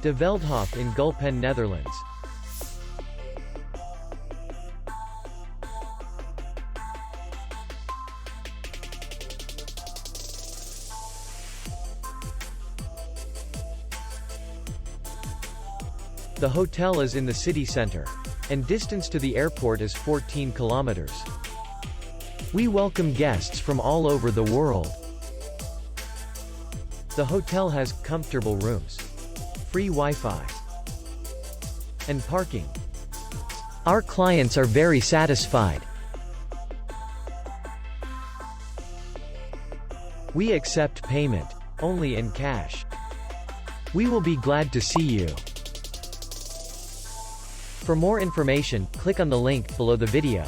De Veldhof in Gulpen, Netherlands. The hotel is in the city center, and distance to the airport is 14 kilometers. We welcome guests from all over the world. The hotel has comfortable rooms, free Wi-Fi, and parking. Our clients are very satisfied. We accept payment only in cash. We will be glad to see you. For more information, click on the link below the video.